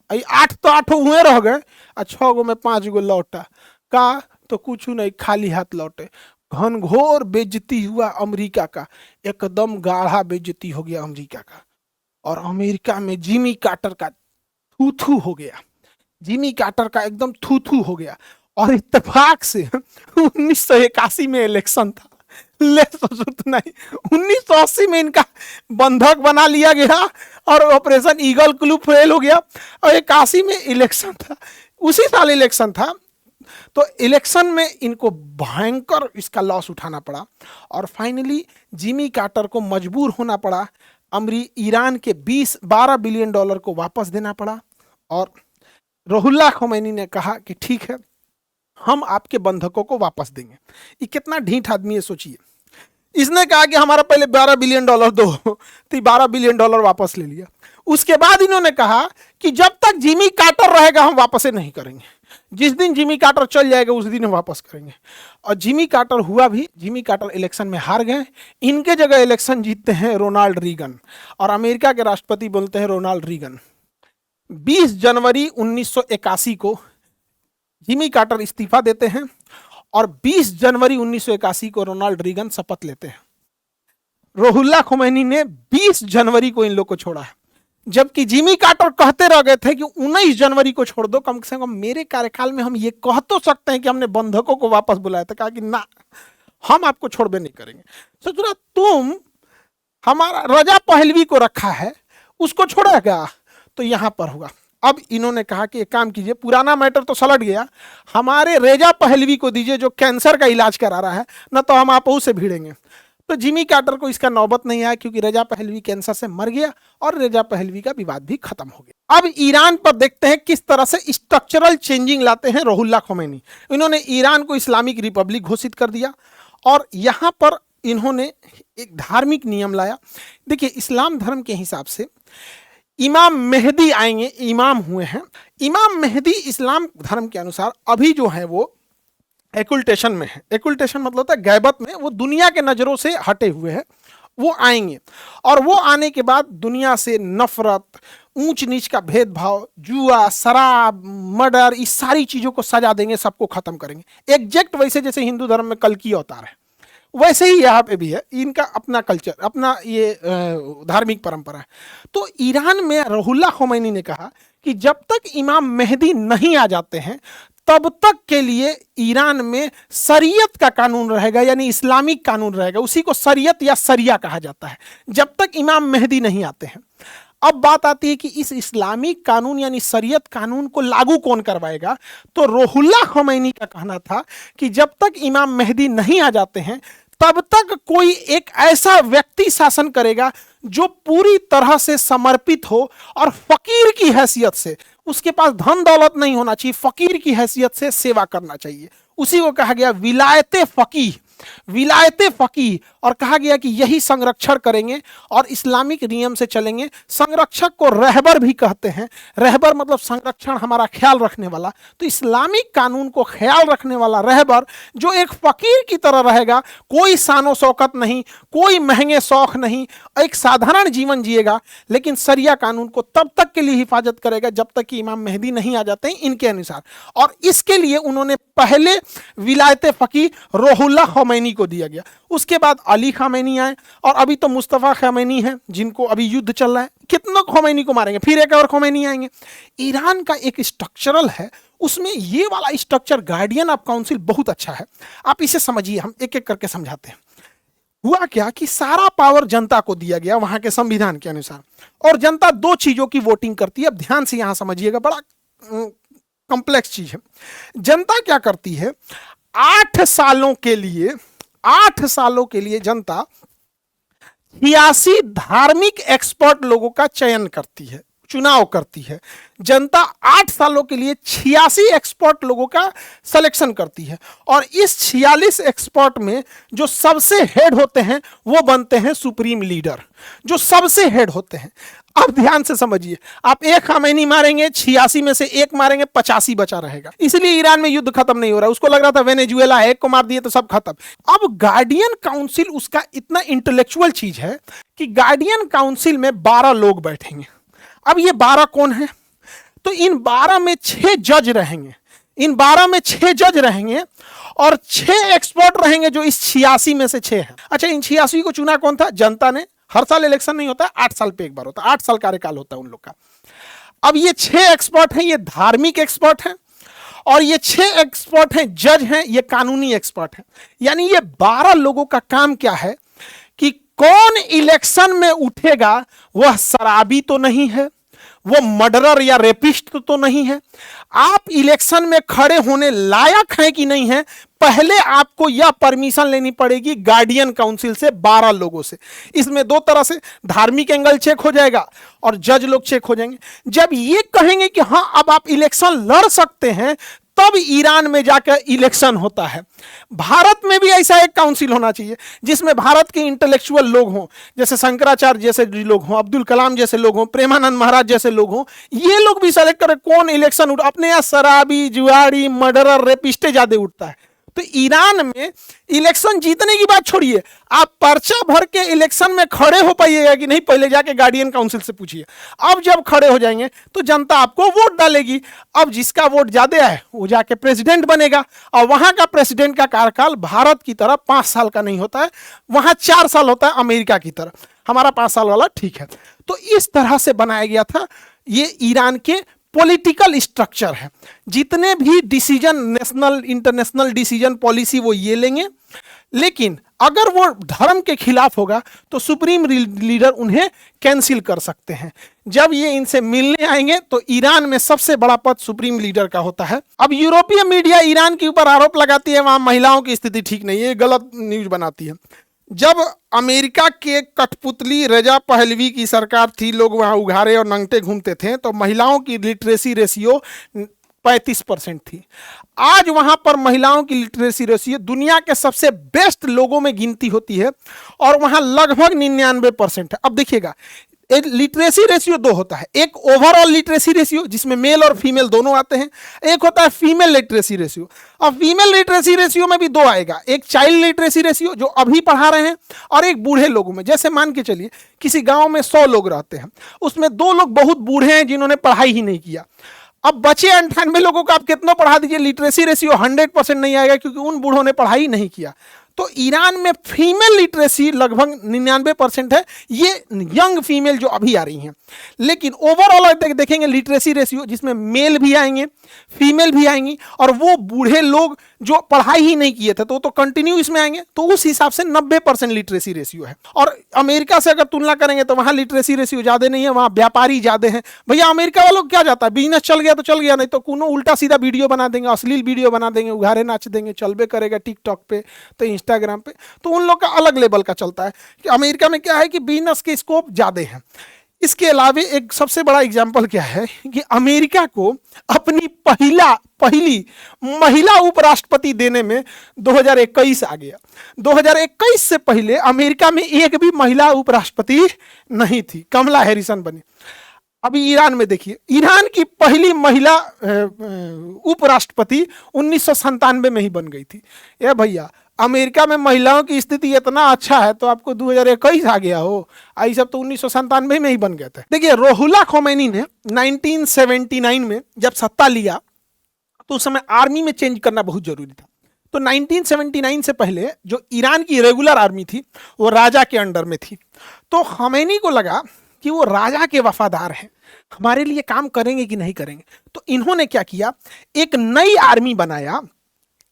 8 तो 8 हुए रह गए, और 6 गो में 5 गो लौटा का, तो कुछ नहीं, खाली हाथ लौटे। घनघोर बेइज्जती हुआ अमेरिका का, एकदम गाढ़ा बेइज्जती हो गया अमेरिका का। और अमेरिका में जिमी कार्टर का थू थू हो गया, जिमी कार्टर का एकदम थू थू हो गया। और इत्तेफाक से 1981 में इलेक्शन था, ले सुत नहीं, 1980 में इनका बंधक बना लिया गया और ऑपरेशन ईगल क्लू फेल हो गया। और 81 में इलेक्शन था, उसी साल इलेक्शन था, तो इलेक्शन में इनको भयंकर इसका लॉस उठाना पड़ा और फाइनली जिमी कार्टर को मजबूर होना पड़ा, ईरान के 12 बिलियन डॉलर को वापस देना पड़ा। और रुहुल्लाह खोमैनी ने कहा कि ठीक है, हम आपके बंधकों को वापस देंगे। ये कितना ढीठ आदमी है सोचिए। इसने कहा कि हमारा पहले 12 बिलियन डॉलर दो, तो 12 बिलियन डॉलर वापस ले लिया। उसके बाद इन्होंने कहा कि जब तक जिमी कार्टर रहेगा हम वापस नहीं करेंगे, जिस दिन जिमी कार्टर चल जाएगा उस दिन हम वापस करेंगे। और जिमी कार्टर हुआ भी, जिमी कार्टर इलेक्शन में हार गए। इनके जगह इलेक्शन जीतते हैं रोनाल्ड रीगन, और अमेरिका के राष्ट्रपति बोलते हैं रोनाल्ड रीगन। 20 जनवरी 1981 को जिमी कार्टर इस्तीफा देते हैं और 20 जनवरी 1981 को रोनाल्ड रीगन शपथ लेते हैं। रुहुल्लाह खोमैनी ने 20 जनवरी को इन लोग को छोड़ा है, जबकि जिमी कार्टर कहते रह गए थे कि 19 जनवरी को छोड़ दो, कम से कम मेरे कार्यकाल में हम ये कह तो सकते हैं कि हमने बंधकों को वापस बुलाया था। कहा कि ना, हम आपको छोड़बे नहीं करेंगे। सोच रहा तुम हमारा रजा पहलवी को रखा है, उसको छोड़ेगा तो यहां पर होगा। अब इन्होंने कहा कि एक काम कीजिए, पुराना मैटर तो सलट गया, हमारे रेजा पहलवी को दीजिए जो कैंसर का इलाज करा रहा है, न तो हम आप से भिड़ेंगे। तो जिमी कार्टर को इसका नौबत नहीं आया, क्योंकि रेजा पहलवी कैंसर से मर गया और रेजा पहलवी का विवाद भी खत्म हो गया। अब ईरान पर देखते हैं किस तरह से स्ट्रक्चरल चेंजिंग लाते हैं रुहुल्लाह खोमैनी। इन्होंने ईरान को इस्लामिक रिपब्लिक घोषित कर दिया और यहां पर इन्होंने एक धार्मिक नियम लाया। देखिए, इस्लाम धर्म के हिसाब से इमाम मेहदी आएंगे, इमाम हुए हैं। इमाम मेहदी इस्लाम धर्म के अनुसार अभी जो है वो एक्युल्टेशन में है। एक्युल्टेशन मतलब होता है गैबत में, वो दुनिया के नज़रों से हटे हुए हैं। वो आएंगे और वो आने के बाद दुनिया से नफरत, ऊंच नीच का भेदभाव, जुआ, शराब, मर्डर, इस सारी चीज़ों को सजा देंगे, सबको खत्म करेंगे। एग्जैक्ट वैसे जैसे हिंदू धर्म में कल की अवतार है, वैसे ही यहाँ पे भी है। इनका अपना कल्चर, अपना ये धार्मिक परंपरा है। तो ईरान में रुहुल्लाह खोमैनी ने कहा कि जब तक इमाम मेहदी नहीं आ जाते हैं तब तक के लिए ईरान में शरीयत का कानून रहेगा, यानी इस्लामिक कानून रहेगा। उसी को शरीयत या शरिया कहा जाता है, जब तक इमाम मेहदी नहीं आते हैं। अब बात आती है कि इस इस्लामिक कानून यानी शरीयत कानून को लागू कौन करवाएगा। तो रुहुल्लाह खोमैनी का कहना था कि जब तक इमाम मेहदी नहीं आ जाते हैं तब तक कोई एक ऐसा व्यक्ति शासन करेगा जो पूरी तरह से समर्पित हो और फकीर की हैसियत से, उसके पास धन दौलत नहीं होना चाहिए, फकीर की हैसियत से सेवा करना चाहिए। उसी को कहा गया विलायते फकीह, विलायते फकीह। और कहा गया कि यही संरक्षण करेंगे और इस्लामिक नियम से चलेंगे। संरक्षक को रहबर भी कहते हैं। रहबर मतलब संरक्षण, हमारा ख्याल रखने वाला। तो इस्लामिक कानून को ख्याल रखने वाला रहबर जो एक फकीर की तरह रहेगा, कोई शानो शौकत नहीं, कोई महंगे शौक नहीं, एक साधारण जीवन जिएगा, लेकिन शरिया कानून को तब तक के लिए हिफाजत करेगा जब तक कि इमाम मेहदी नहीं आ जाते हैं इनके अनुसार। और इसके लिए उन्होंने पहले विलायते फकीह रुहुल्लाह खोमैनी को दिया गया। उसके बाद अली खामैनी आए और अभी तो मुस्तफ़ा खामैनी हैं जिनको अभी युद्ध चल रहा है। कितना खोमैनी को मारेंगे, फिर एक और खोमैनी आएंगे। ईरान का एक स्ट्रक्चरल है, उसमें ये वाला स्ट्रक्चर गार्डियन ऑफ काउंसिल बहुत अच्छा है। आप इसे समझिए, हम एक एक करके समझाते हैं। हुआ क्या कि सारा पावर जनता को दिया गया वहां के संविधान के अनुसार, और जनता दो चीजों की वोटिंग करती है। अब ध्यान से यहां समझिएगा, बड़ा कॉम्प्लेक्स चीज है। जनता क्या करती है, 8 सालों के लिए, 8 सालों के लिए जनता 86 धार्मिक एक्सपर्ट लोगों का चयन करती है, चुनाव करती है। जनता 8 सालों के लिए 86 एक्सपर्ट लोगों का सिलेक्शन करती है, और इस 46 एक्सपर्ट में जो सबसे हेड होते हैं वो बनते हैं सुप्रीम लीडर, जो सबसे हेड होते हैं। अब ध्यान से समझिए, आप एक खामैनी मारेंगे, 86 में से एक मारेंगे, 85 बचा रहेगा। इसलिए ईरान में युद्ध खत्म नहीं हो रहा। उसको लग रहा था वेनेजुएला है, एक को मार दिए तो सब खत्म। अब गार्डियन काउंसिल उसका इतना इंटेलेक्चुअल चीज है कि गार्डियन काउंसिल में 12 लोग बैठेंगे। अब ये 12 कौन है, तो इन 12 में 6 जज रहेंगे, इन 12 में 6 जज रहेंगे और 6 एक्सपर्ट रहेंगे जो इस 86 में से 6 हैं। अच्छा, इन 86 को चुना कौन था, जनता ने। हर साल इलेक्शन नहीं होता है, 8 साल पे एक बार होता है, 8 साल कार्यकाल होता है उन लोग का। अब ये 6 एक्सपर्ट हैं, ये धार्मिक एक्सपर्ट हैं, और ये 6 एक्सपर्ट हैं, जज हैं, ये कानूनी एक्सपर्ट हैं। यानी ये 12 लोगों का काम क्या है कि कौन इलेक्शन में उठेगा वह शराबी तो नहीं है, वो मर्डरर या रेपिस्ट तो नहीं है, आप इलेक्शन में खड़े होने लायक हैं कि नहीं है, पहले आपको यह परमिशन लेनी पड़ेगी गार्डियन काउंसिल से, 12 लोगों से। इसमें 2 तरह से धार्मिक एंगल चेक हो जाएगा और जज लोग चेक हो जाएंगे। जब ये कहेंगे कि हां अब आप इलेक्शन लड़ सकते हैं, तब ईरान में जाकर इलेक्शन होता है। भारत में भी ऐसा एक काउंसिल होना चाहिए जिसमें भारत के इंटेलेक्चुअल लोग हों, जैसे शंकराचार्य जैसे लोग हों, अब्दुल कलाम जैसे लोग हों, प्रेमानंद महाराज जैसे लोग हों। ये लोग भी सेलेक्ट करें कौन इलेक्शन उठ। अपने यहाँ शराबी, जुआरी, मर्डरर, रेपिस्टे ज्यादा उठता है। तो ईरान में इलेक्शन जीतने की बात छोड़िए, आप पर्चा भर के इलेक्शन में खड़े हो पाइएगा कि नहीं, पहले जाके गार्डियन काउंसिल से पूछिए। अब जब खड़े हो जाएंगे तो जनता आपको वोट डालेगी। अब जिसका वोट ज्यादा है वो जाके प्रेसिडेंट बनेगा, और वहां का प्रेसिडेंट का कार्यकाल भारत की तरह 5 साल का नहीं होता है, वहां 4 साल होता है अमेरिका की तरह। हमारा 5 साल वाला ठीक है। तो इस तरह से बनाया गया था ये ईरान के पॉलिटिकल स्ट्रक्चर है। जितने भी decision, national international decision policy, वो ये लेंगे। लेकिन अगर वो धर्म के खिलाफ होगा तो सुप्रीम लीडर उन्हें कैंसिल कर सकते हैं। जब ये इनसे मिलने आएंगे तो ईरान में सबसे बड़ा पद सुप्रीम लीडर का होता है। अब यूरोपीय मीडिया ईरान के ऊपर आरोप लगाती है वहां महिलाओं की स्थिति ठीक नहीं है, गलत न्यूज बनाती है। जब अमेरिका के कठपुतली रजा पहलवी की सरकार थी, लोग वहां उघारे और नंगटे घूमते थे, तो महिलाओं की लिटरेसी रेशियो 35% थी। आज वहां पर महिलाओं की लिटरेसी रेशियो दुनिया के सबसे बेस्ट लोगों में गिनती होती है और वहां लगभग 99% है। अब देखिएगा, लिटरेसी रेशियो 2 होता है, एक ओवरऑल लिटरेसी रेशियो जिसमें मेल और फीमेल दोनों आते हैं, एक होता है फीमेल लिटरेसी रेशियो। अब फीमेल लिटरेसी रेशियो में भी 2 आएगा, एक चाइल्ड लिटरेसी रेशियो जो अभी पढ़ा रहे हैं, और एक बूढ़े लोगों में। जैसे मान के चलिए किसी गांव में 100 लोग रहते हैं, उसमें 2 लोग बहुत बूढ़े हैं जिन्होंने पढ़ाई ही नहीं किया। अब बचे 98 लोगों को आप कितना पढ़ा दीजिए, लिटरेसी रेशियो 100% नहीं आएगा, क्योंकि उन बूढ़ों ने पढ़ाई नहीं किया। तो ईरान में फीमेल लिटरेसी लगभग 99% है, ये यंग फीमेल जो अभी आ रही हैं। लेकिन ओवरऑल देखेंगे लिटरेसी रेशियो जिसमें मेल भी आएंगे, फीमेल भी आएंगी, और वो बूढ़े लोग जो पढ़ाई ही नहीं किए थे तो कंटिन्यू इसमें आएंगे। तो उस हिसाब से 90% लिटरेसी रेशियो है। और अमेरिका से अगर तुलना करेंगे तो वहां लिटरेसी रेशियो ज्यादा नहीं है, वहां व्यापारी ज्यादा हैं। भैया अमेरिका वालों को क्या जाता है, बिजनेस चल गया तो चल गया, नहीं तो कोनो उल्टा सीधा वीडियो बना देंगे, अश्लील वीडियो बना देंगे, उघारे नाच देंगे, चलबे करेगा टिकटॉक पे तो इंस्टाग्राम पे। तो उन लोग का अलग लेवल का चलता है कि अमेरिका में क्या है कि बिजनेस के स्कोप ज्यादा है। इसके अलावा एक सबसे बड़ा एग्जाम्पल क्या है कि अमेरिका को अपनी पहली महिला उपराष्ट्रपति देने में 2021 आ गया। 2021 से पहले अमेरिका में एक भी महिला उपराष्ट्रपति नहीं थी, कमला हैरिसन बनी। अभी ईरान में देखिए, ईरान की पहली महिला उपराष्ट्रपति 1997 में ही बन गई थी। ये भैया अमेरिका में महिलाओं की स्थिति इतना अच्छा है तो आपको 2021 आ गया हो, आई सब तो 1997 में ही बन गए थे। देखिए रोहुल्ला खोमैनी ने 1979 में जब सत्ता लिया तो उस समय आर्मी में चेंज करना बहुत जरूरी था। तो 1979 से पहले जो ईरान की रेगुलर आर्मी थी वो राजा के अंडर में थी। तो खोमैनी को लगा कि वो राजा के वफादार हैं, हमारे लिए काम करेंगे कि नहीं करेंगे। तो इन्होंने क्या किया, एक नई आर्मी बनाया,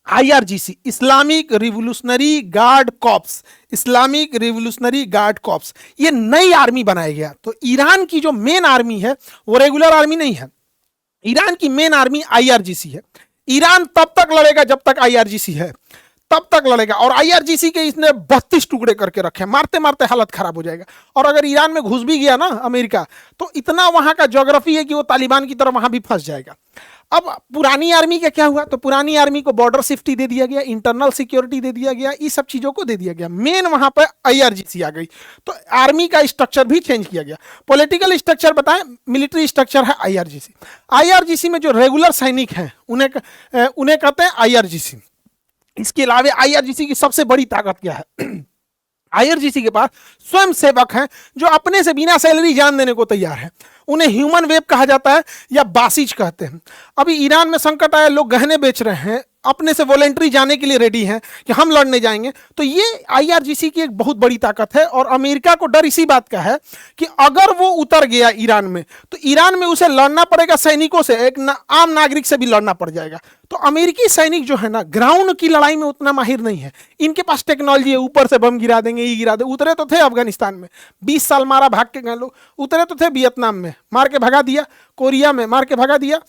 IRGC, Islamic revolutionary guard corps, Islamic revolutionary guard corps, ये नई आर्मी बनाया गया। तो ईरान की जो मेन आर्मी है वो रेगुलर आर्मी नहीं है, ईरान की मेन आर्मी IRGC है। ईरान तब तक लड़ेगा जब तक IRGC है, तब तक लड़ेगा। और IRGC के इसने 32 टुकड़े करके रखे, मारते मारते हालत खराब हो जाएगा। और अगर ईरान में घुस भी गया ना अमेरिका, तो इतना वहां का ज्योग्राफी है कि वो तालिबान की तरह वहां भी फंस जाएगा। अब पुरानी आर्मी का क्या हुआ, तो पुरानी आर्मी को बॉर्डर सेफ्टी दे दिया गया, इंटरनल सिक्योरिटी दे दिया गया, ये सब चीजों को दे दिया गया। मेन वहां पर IRGC आ गई, तो आर्मी का स्ट्रक्चर भी चेंज किया गया। पॉलिटिकल स्ट्रक्चर बताएं, मिलिट्री स्ट्रक्चर है IRGC। IRGC में जो रेगुलर सैनिक हैं उन्हें कहते हैं IRGC। इसके अलावा IRGC की सबसे बड़ी ताकत क्या है, IRGC के पास स्वयं सेवक हैं जो अपने से बिना सैलरी जान देने को तैयार है। उन्हें ह्यूमन वेब कहा जाता है या बासिज कहते हैं। अभी ईरान में संकट आया, लोग गहने बेच रहे हैं, अपने से वॉलेंट्री जाने के लिए रेडी हैं कि हम लड़ने जाएंगे। तो ये आईआरजीसी की एक बहुत बड़ी ताकत है और अमेरिका को डर इसी बात का है कि अगर वो उतर गया ईरान में तो ईरान में उसे लड़ना पड़ेगा सैनिकों से, एक आम नागरिक से भी लड़ना पड़ जाएगा। तो अमेरिकी सैनिक जो है ना ग्राउंड की लड़ाई में उतना माहिर नहीं है। इनके पास टेक्नोलॉजी है, ऊपर से बम गिरा देंगे, ये गिरा देंगे। उतरे तो थे अफगानिस्तान में, 20 साल मारा, भाग के गए लोग। उतरे तो थे वियतनाम में, मार के भगा दिया, कोरिया में मार के भगा दिया।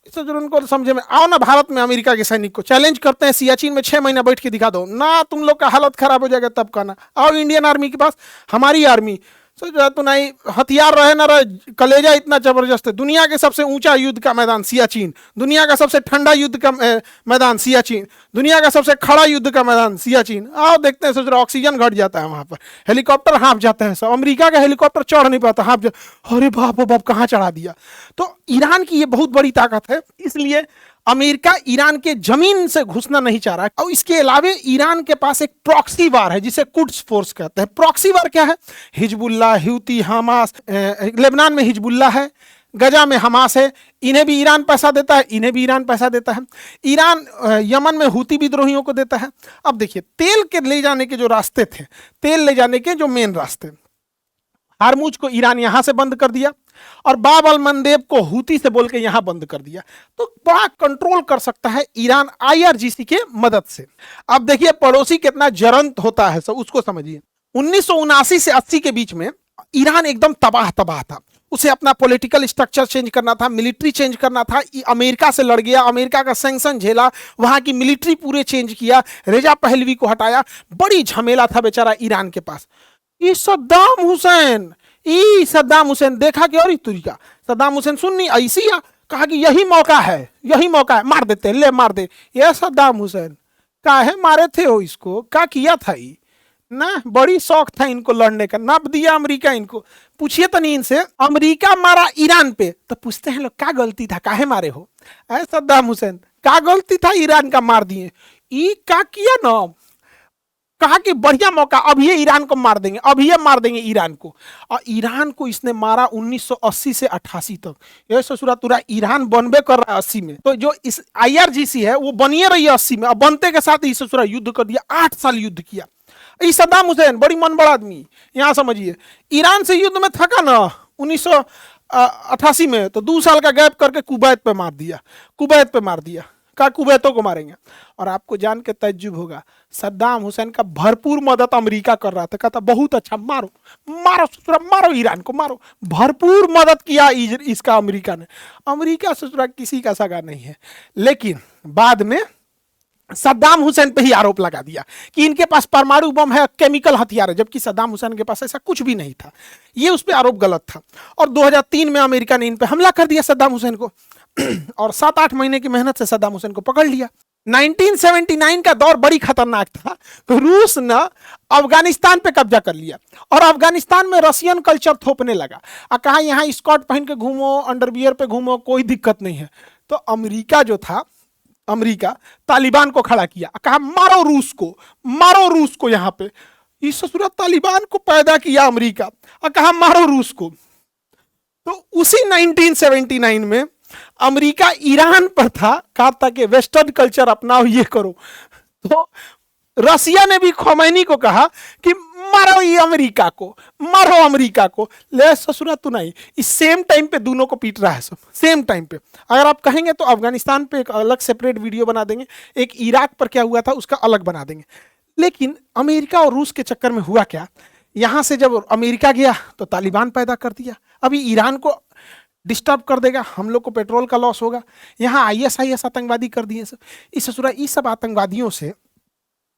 इससे जो उनको समझे में आओ ना, भारत में अमेरिका के सैनिक को चैलेंज करते हैं, सियाचिन में 6 महीना बैठ के दिखा दो ना, तुम लोग का हालत खराब हो जाएगा तब कहना। आओ इंडियन आर्मी के पास, हमारी आर्मी तो नहीं हथियार रहे ना रहे, कलेजा इतना जबरदस्त है। दुनिया के सबसे ऊंचा युद्ध का मैदान सियाचिन, दुनिया का सबसे ठंडा युद्ध का मैदान सियाचिन, दुनिया का सबसे खड़ा युद्ध का मैदान सियाचिन। आओ देखते हैं, सोच रहे ऑक्सीजन घट जाता है वहां पर, हेलीकॉप्टर हाँफ जाते हैं सब। अमेरिका का हेलीकॉप्टर चढ़ नहीं पाता, हाँफ अरे बाप बाप कहाँ चढ़ा दिया। तो ईरान की ये बहुत बड़ी ताकत है, इसलिए अमेरिका ईरान के जमीन से घुसना नहीं चाह रहा है। और इसके अलावे ईरान के पास एक प्रॉक्सी वार है जिसे कुड्स फोर्स कहते हैं। प्रॉक्सी वार क्या है? हिजबुल्लाह, हूती, हमास, लेबनान में हिजबुल्लाह है, गजा में हमास है, इन्हें भी ईरान पैसा देता है, इन्हें भी ईरान पैसा देता है। ईरान यमन में हूती विद्रोहियों को देता है। अब देखिए, तेल के ले जाने के जो रास्ते थे, तेल ले जाने के जो मेन रास्ते, हारमुज को ईरान यहां से बंद कर दिया और बाब अल मंदेब को हूती से बोल के यहां बंद कर दिया। तो बड़ा कंट्रोल कर सकता है ईरान आईआरजीसी के मदद से। अब देखिए पड़ोसी कितना जरंत होता है, सब उसको समझिए। 1979 से 80 के बीच में ईरान एकदम तबाह था। उसे अपना पॉलिटिकल स्ट्रक्चर चेंज करना था, मिलिट्री चेंज करना था। अमेरिका से लड़ गया, अमेरिका का सैंक्शन झेला, वहां की मिलिट्री पूरे चेंज किया, रेजा पहलवी को हटाया। बड़ी झमेला था बेचारा ईरान के पास। ये सद्दाम हुसैन देखा कि और तरीका, सद्दाम हुसैन सुन्नी ऐसी कहा कि यही मौका है, मार देते हैं, ले मार दे। ये सद्दाम हुसैन काहे मारे थे हो इसको, क्या किया था ये ना, बड़ी शौक था इनको लड़ने का, नाप दिया अमेरिका इनको। पूछिए तनी इनसे, अमेरिका मारा ईरान पे तो पूछते हैं लोग क्या गलती था, काहे मारे हो? ऐ सद्दाम हुसैन क्या गलती था ईरान का मार दिए? ये क्या किया ना, कहा कि बढ़िया मौका, अब ये ईरान को मार देंगे, अब ये मार देंगे ईरान को। और ईरान को इसने मारा 1980 से 88 तक। ये ससुरा तुरा ईरान बनबे कर रहा है 80 में, तो जो इस आईआरजीसी है वो बनिए रही है 80 में। अब बनते के साथ ही ससुरा युद्ध कर दिया, 8 साल युद्ध किया। सद्दाम हुसैन बड़ी मन बड़ा आदमी, यहां समझिए, ईरान से युद्ध में थका ना 1988 में, तो 2 साल का गैप करके कुवैत पे मार दिया। का कुवैतों को मारेंगे। और आपको जान के तज्जुब होगा, सद्दाम हुसैन का भरपूर मदद अमेरिका कर रहा था। कहता बहुत अच्छा, मारो ईरान को मारो। भरपूर मदद किया इसका अमेरिका ने। अमेरिका ससुरा किसी का सगा नहीं है। लेकिन बाद में सद्दाम हुसैन पे ही आरोप लगा दिया कि इनके पास परमाणु बम है, केमिकल हथियार है, जबकि सद्दाम हुसैन के पास ऐसा कुछ भी नहीं था। ये उस पर आरोप गलत था। और 2003 में अमेरिका ने इन पे हमला कर दिया सद्दाम हुसैन को और 7-8 महीने की मेहनत से सद्दाम हुसैन को पकड़ लिया। 1979 का दौर बड़ी खतरनाक था। रूस ने अफगानिस्तान पे कब्जा कर लिया और अफगानिस्तान में रशियन कल्चर थोपने लगा। कहा यहाँ स्कर्ट पहन के घूमो, अंडरवियर पे घूमो, कोई दिक्कत नहीं है। तो अमेरिका जो था, अमेरिका तालिबान को खड़ा किया, कहा मारो रूस को यहाँ पे। इस सूरत तालिबान को पैदा किया अमेरिका और कहा मारो रूस को। तो उसी 1979 में अमेरिका ईरान पर था, कहा था कि वेस्टर्न कल्चर अपनाओ, ये करो। तो रसिया ने भी खोमैनी को कहा कि मारो ये अमेरिका को। ले ससुरा तू नहीं, इस सेम टाइम पे दोनों को पीट रहा है सब, सेम टाइम पे। अगर आप कहेंगे तो अफगानिस्तान पे एक अलग सेपरेट वीडियो बना देंगे, एक इराक पर क्या हुआ था उसका अलग बना देंगे। लेकिन अमेरिका और रूस के चक्कर में हुआ क्या, यहां से जब अमेरिका गया तो तालिबान पैदा कर दिया। अभी ईरान को डिस्टर्ब कर देगा, हम लोग को पेट्रोल का लॉस होगा। यहाँ ISIS आतंकवादी कर दिए सब। इस ससुरा इस सब आतंकवादियों से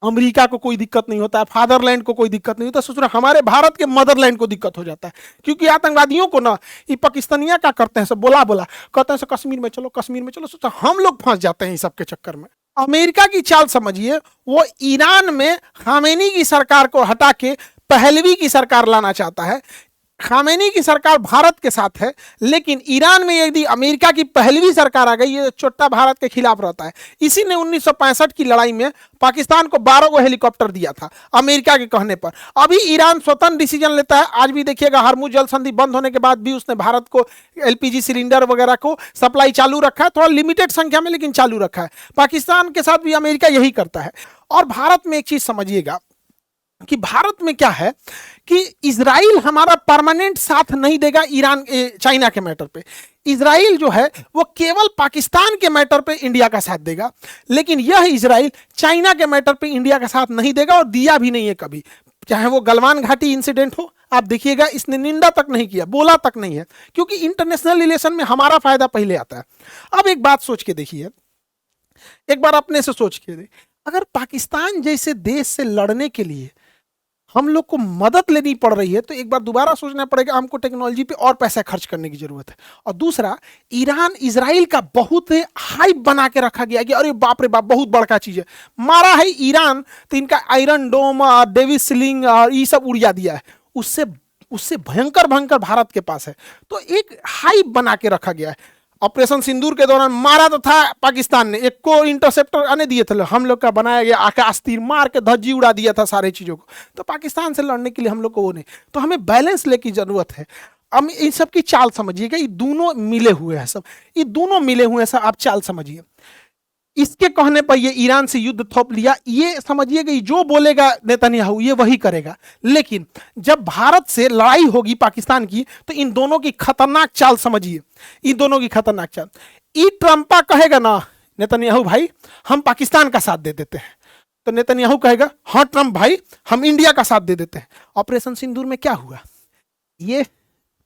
अमेरिका को कोई दिक्कत नहीं होता है, फादरलैंड को कोई दिक्कत नहीं होता, ससुरा हमारे भारत के मदरलैंड को दिक्कत हो जाता है। क्योंकि आतंकवादियों को ना ये पाकिस्तानिया क्या करते हैं, सब बोला कहते हैं कश्मीर में चलो, सोचा हम लोग फंस जाते हैं इस सब के चक्कर में। अमेरिका की चाल समझिए, वो ईरान में खामेनी की सरकार को हटा के पहलवी की सरकार लाना चाहता है। खामेनी की सरकार भारत के साथ है, लेकिन ईरान में यदि अमेरिका की पहलवी सरकार आ गई, ये चोट्टा भारत के खिलाफ रहता है। इसी ने 1965 की लड़ाई में पाकिस्तान को 12 गो हेलीकॉप्टर दिया था अमेरिका के कहने पर। अभी ईरान स्वतंत्र डिसीजन लेता है। आज भी देखिएगा, हरमुज जल संधि बंद होने के बाद भी उसने भारत को एलपीजी सिलेंडर वगैरह को सप्लाई चालू रखा है, थोड़ा लिमिटेड संख्या में, लेकिन चालू रखा है। पाकिस्तान के साथ भी अमेरिका यही करता है। और भारत में एक चीज समझिएगा कि भारत में क्या है कि इजराइल हमारा परमानेंट साथ नहीं देगा ईरान चाइना के मैटर पे। इजराइल जो है वो केवल पाकिस्तान के मैटर पे इंडिया का साथ देगा, लेकिन यह इजराइल चाइना के मैटर पे इंडिया का साथ नहीं देगा, और दिया भी नहीं है कभी। चाहे वो गलवान घाटी इंसिडेंट हो, आप देखिएगा इसने निंदा तक नहीं किया, बोला तक नहीं है, क्योंकि इंटरनेशनल रिलेशन में हमारा फायदा पहले आता है। अब एक बात सोच के देखिए, एक बार अपने से सोच के देखिए, अगर पाकिस्तान जैसे देश से लड़ने के लिए हम लोग को मदद लेनी पड़ रही है, तो एक बार दोबारा सोचना पड़ेगा हमको टेक्नोलॉजी पे और पैसा खर्च करने की जरूरत है। और दूसरा, ईरान इजराइल का बहुत हाइप बना के रखा गया कि अरे बाप रे बाप बहुत बड़का चीज है, मारा है ईरान तो इनका आयरन डोम और डेविस स्लिंग और ये सब उड़िया दिया है। उससे उससे भयंकर भयंकर भारत के पास है, तो एक हाइप बना के रखा गया है। ऑपरेशन सिंदूर के दौरान मारा तो था पाकिस्तान ने, एक को इंटरसेप्टर आने दिए थे, हम लोग का बनाया गया आकाश तीर मार के धज्जी उड़ा दिया था सारे चीजों को। तो पाकिस्तान से लड़ने के लिए हम लोग को वो नहीं, तो हमें बैलेंस लेने की जरूरत है। अब इन सब की चाल समझिएगा, ये दोनों मिले हुए हैं, सब ये दोनों मिले हुए हैं, सब आप चाल समझिए। इसके कहने पर ये ईरान से युद्ध थोप लिया, ये समझिए कि जो बोलेगा नेतन्याहू ये वही करेगा। लेकिन जब भारत से लड़ाई होगी पाकिस्तान की, तो इन दोनों की खतरनाक चाल समझिए, इन दोनों की खतरनाक चाल। ई ट्रंपा कहेगा ना नेतन्याहू भाई हम पाकिस्तान का साथ दे देते हैं, तो नेतन्याहू कहेगा हाँ ट्रंप भाई हम इंडिया का साथ दे देते हैं। ऑपरेशन सिंदूर में क्या हुआ, ये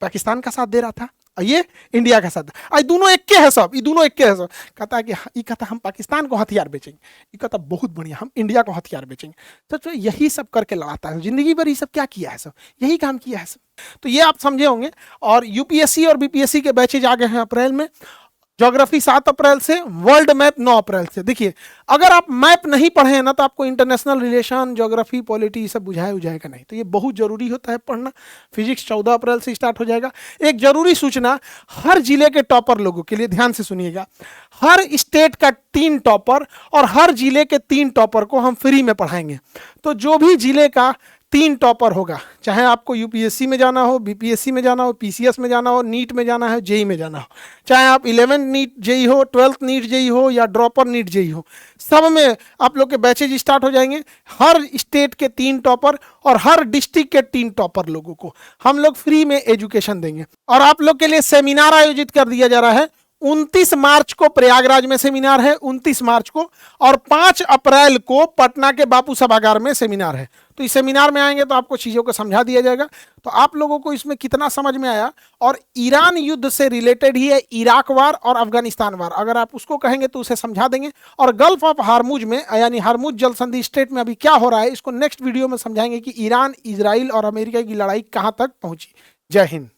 पाकिस्तान का साथ दे रहा था, ये इंडिया का साथ, आज दोनों एक के है, सब ये दोनों एक के है। सब कहता है कि ये कहता हम पाकिस्तान को हथियार बेचेंगे, ये कहता बहुत बढ़िया हम इंडिया को हथियार बेचेंगे। तो यही सब करके लड़ाता है जिंदगी भर, ये सब क्या किया है, सब यही काम किया है सब। तो ये आप समझे होंगे। और यूपीएससी और बीपीएससी के बैचेज आ गए हैं अप्रैल में। ज्योग्राफी 7 अप्रैल से, वर्ल्ड मैप 9 अप्रैल से। देखिए अगर आप मैप नहीं पढ़े हैं ना, तो आपको इंटरनेशनल रिलेशन, ज्योग्राफी, पॉलिटी सब बुझाएगा नहीं, तो ये बहुत जरूरी होता है पढ़ना। फिजिक्स 14 अप्रैल से स्टार्ट हो जाएगा। एक जरूरी सूचना हर जिले के टॉपर लोगों के लिए, ध्यान से सुनिएगा, हर स्टेट का 3 टॉपर और हर जिले के 3 टॉपर को हम फ्री में पढ़ाएंगे। तो जो भी जिले का 3 टॉपर होगा, चाहे आपको यूपीएससी में जाना हो, बीपीएससी में जाना हो, पीसीएस में जाना हो, नीट में जाना है, जेई में जाना हो, चाहे आप 11 नीट जेई हो, 12th नीट जेई हो या ड्रॉपर नीट जेई हो, सब में आप लोग के बैचेज स्टार्ट हो जाएंगे। हर स्टेट के 3 टॉपर और हर डिस्ट्रिक्ट के 3 टॉपर लोगों को हम लोग फ्री में एजुकेशन देंगे। और आप लोग के लिए सेमिनार आयोजित कर दिया जा रहा है। 29 मार्च को प्रयागराज में सेमिनार है, 29 मार्च को, और 5 अप्रैल को पटना के बापू सभागार में सेमिनार है। तो इस सेमिनार में आएंगे तो आपको चीज़ों को समझा दिया जाएगा। तो आप लोगों को इसमें कितना समझ में आया। और ईरान युद्ध से रिलेटेड ही है इराक वार और अफगानिस्तान वार, अगर आप उसको कहेंगे तो उसे समझा देंगे। और गल्फ ऑफ हार्मुज में, यानी हार्मुज जल संधि स्ट्रेट में अभी क्या हो रहा है, इसको नेक्स्ट वीडियो में समझाएंगे कि ईरान, इजराइल और अमेरिका की लड़ाई कहाँ तक पहुंची। जय हिंद।